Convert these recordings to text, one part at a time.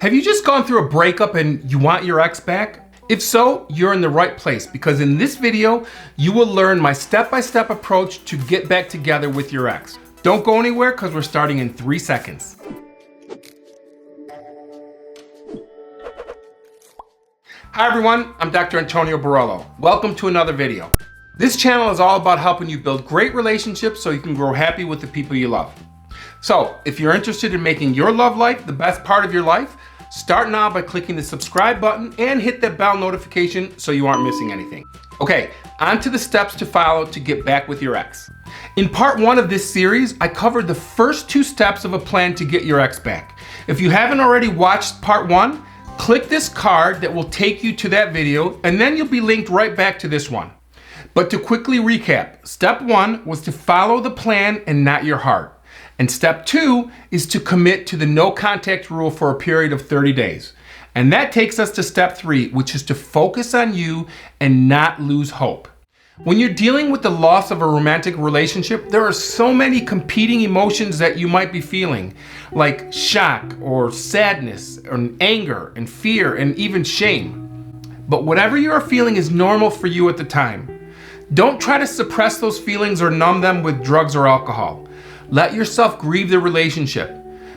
Have you just gone through a breakup and you want your ex back? If so, you're in the right place because in this video, you will learn my step-by-step approach to get back together with your ex. Don't go anywhere because we're starting in 3 seconds. Hi everyone, I'm Dr. Antonio Borrello. Welcome to another video. This channel is all about helping you build great relationships so you can grow happy with the people you love. So, if you're interested in making your love life the best part of your life, start now by clicking the subscribe button and hit that bell notification so you aren't missing anything. Okay, on to the steps to follow to get back with your ex. In part 1 of this series, I covered the first 2 steps of a plan to get your ex back. If you haven't already watched part 1, click this card that will take you to that video and then you'll be linked right back to this one. But to quickly recap, step 1 was to follow the plan and not your heart. And step 2 is to commit to the no contact rule for a period of 30 days. And that takes us to step 3, which is to focus on you and not lose hope. When you're dealing with the loss of a romantic relationship, there are so many competing emotions that you might be feeling, like shock or sadness and anger and fear and even shame. But whatever you are feeling is normal for you at the time. Don't try to suppress those feelings or numb them with drugs or alcohol. Let yourself grieve the relationship.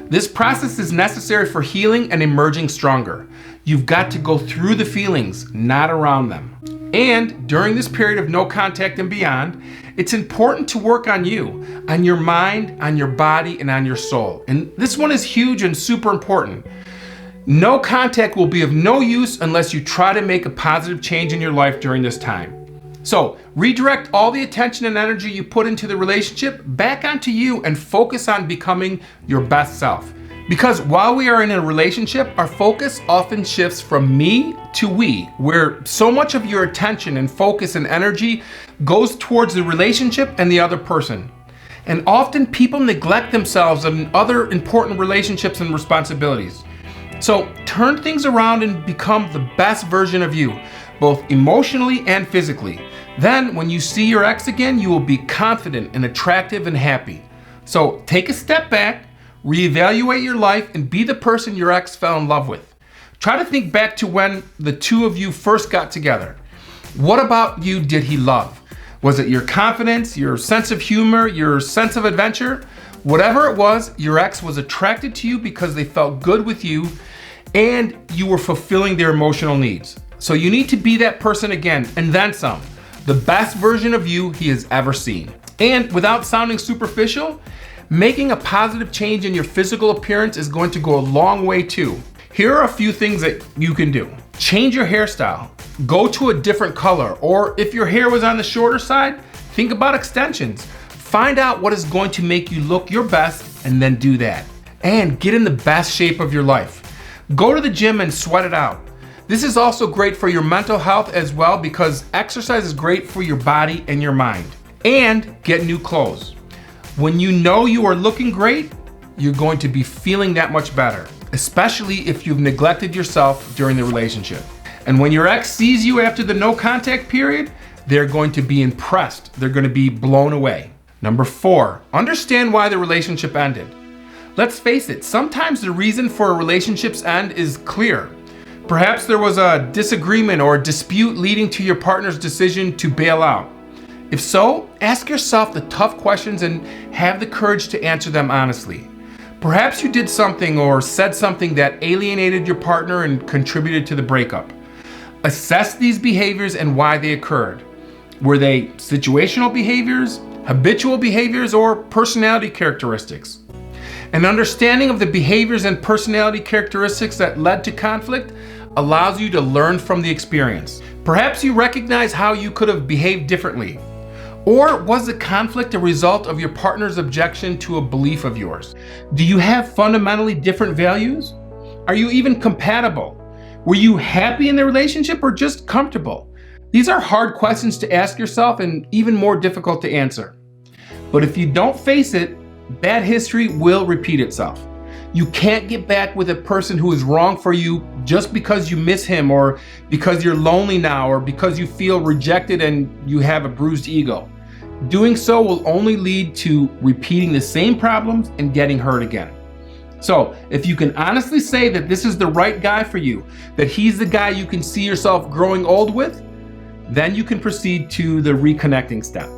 This process is necessary for healing and emerging stronger. You've got to go through the feelings, not around them. And during this period of no contact and beyond, it's important to work on you, on your mind, on your body, and on your soul. And this one is huge and super important. No contact will be of no use unless you try to make a positive change in your life during this time. So redirect all the attention and energy you put into the relationship back onto you and focus on becoming your best self. Because while we are in a relationship, our focus often shifts from me to we, where so much of your attention and focus and energy goes towards the relationship and the other person. And often people neglect themselves and other important relationships and responsibilities. So turn things around and become the best version of you, both emotionally and physically. Then when you see your ex again, you will be confident and attractive and happy. So take a step back, reevaluate your life, and be the person your ex fell in love with. Try to think back to when the two of you first got together. What about you did he love? Was it your confidence, your sense of humor, your sense of adventure? Whatever it was, your ex was attracted to you because they felt good with you and you were fulfilling their emotional needs. So you need to be that person again, and then some. The best version of you he has ever seen. And without sounding superficial, making a positive change in your physical appearance is going to go a long way too. Here are a few things that you can do. Change your hairstyle. Go to a different color. Or if your hair was on the shorter side, think about extensions. Find out what is going to make you look your best and then do that. And get in the best shape of your life. Go to the gym and sweat it out. This is also great for your mental health as well because exercise is great for your body and your mind. And get new clothes. When you know you are looking great, you're going to be feeling that much better, especially if you've neglected yourself during the relationship. And when your ex sees you after the no contact period, they're going to be impressed. They're going to be blown away. Number 4, understand why the relationship ended. Let's face it, sometimes the reason for a relationship's end is clear. Perhaps there was a disagreement or a dispute leading to your partner's decision to bail out. If so, ask yourself the tough questions and have the courage to answer them honestly. Perhaps you did something or said something that alienated your partner and contributed to the breakup. Assess these behaviors and why they occurred. Were they situational behaviors, habitual behaviors, or personality characteristics? An understanding of the behaviors and personality characteristics that led to conflict allows you to learn from the experience. Perhaps you recognize how you could have behaved differently. Or was the conflict a result of your partner's objection to a belief of yours? Do you have fundamentally different values? Are you even compatible? Were you happy in the relationship or just comfortable? These are hard questions to ask yourself and even more difficult to answer. But if you don't face it, bad history will repeat itself. You can't get back with a person who is wrong for you just because you miss him or because you're lonely now or because you feel rejected and you have a bruised ego. Doing so will only lead to repeating the same problems and getting hurt again. So if you can honestly say that this is the right guy for you, that he's the guy you can see yourself growing old with, then you can proceed to the reconnecting step.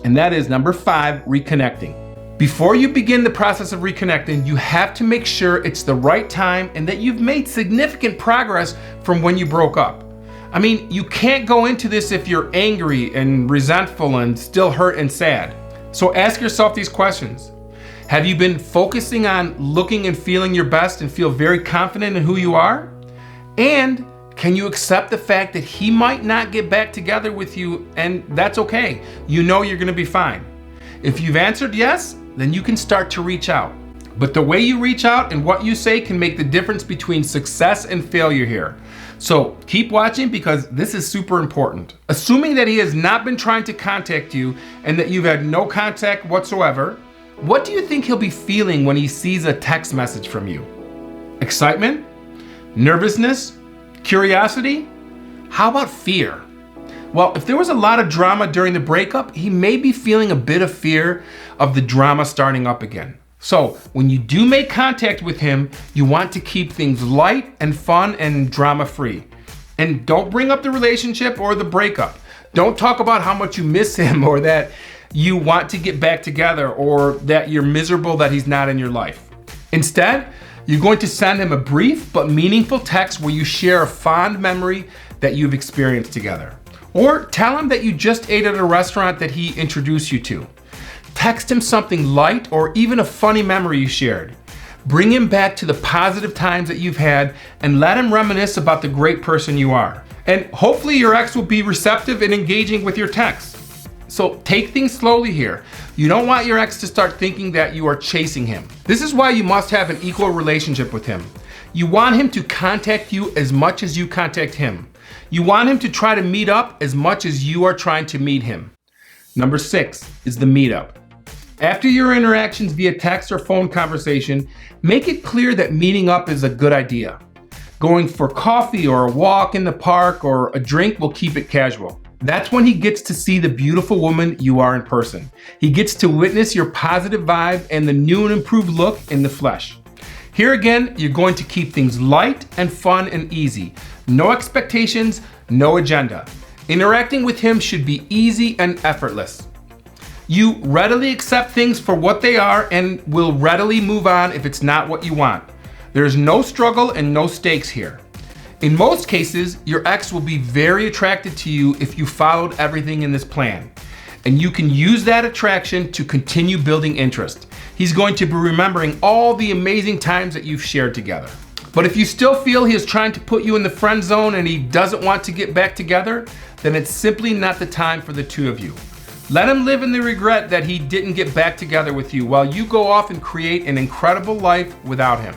And that is number 5, reconnecting. Before you begin the process of reconnecting, you have to make sure it's the right time and that you've made significant progress from when you broke up. I mean, you can't go into this if you're angry and resentful and still hurt and sad. So ask yourself these questions. Have you been focusing on looking and feeling your best and feel very confident in who you are? And can you accept the fact that he might not get back together with you, and that's okay? You know you're gonna be fine. If you've answered yes, then you can start to reach out. But the way you reach out and what you say can make the difference between success and failure here. So keep watching because this is super important. Assuming that he has not been trying to contact you and that you've had no contact whatsoever, what do you think he'll be feeling when he sees a text message from you? Excitement? Nervousness? Curiosity? How about fear? Well, if there was a lot of drama during the breakup, he may be feeling a bit of fear of the drama starting up again. So when you do make contact with him, you want to keep things light and fun and drama-free. And don't bring up the relationship or the breakup. Don't talk about how much you miss him or that you want to get back together or that you're miserable that he's not in your life. Instead, you're going to send him a brief but meaningful text where you share a fond memory that you've experienced together. Or tell him that you just ate at a restaurant that he introduced you to. Text him something light or even a funny memory you shared. Bring him back to the positive times that you've had and let him reminisce about the great person you are. And hopefully your ex will be receptive and engaging with your texts. So take things slowly here. You don't want your ex to start thinking that you are chasing him. This is why you must have an equal relationship with him. You want him to contact you as much as you contact him. You want him to try to meet up as much as you are trying to meet him. Number 6 is the meetup. After your interactions via text or phone conversation, make it clear that meeting up is a good idea. Going for coffee or a walk in the park or a drink will keep it casual. That's when he gets to see the beautiful woman you are in person. He gets to witness your positive vibe and the new and improved look in the flesh. Here again, you're going to keep things light and fun and easy. No expectations, no agenda. Interacting with him should be easy and effortless. You readily accept things for what they are and will readily move on if it's not what you want. There's no struggle and no stakes here. In most cases, your ex will be very attracted to you if you followed everything in this plan. And you can use that attraction to continue building interest. He's going to be remembering all the amazing times that you've shared together. But if you still feel he is trying to put you in the friend zone and he doesn't want to get back together, then it's simply not the time for the two of you. Let him live in the regret that he didn't get back together with you while you go off and create an incredible life without him.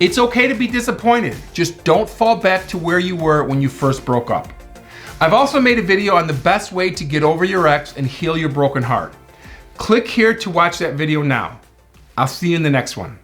It's okay to be disappointed, just don't fall back to where you were when you first broke up. I've also made a video on the best way to get over your ex and heal your broken heart. Click here to watch that video now. I'll see you in the next one.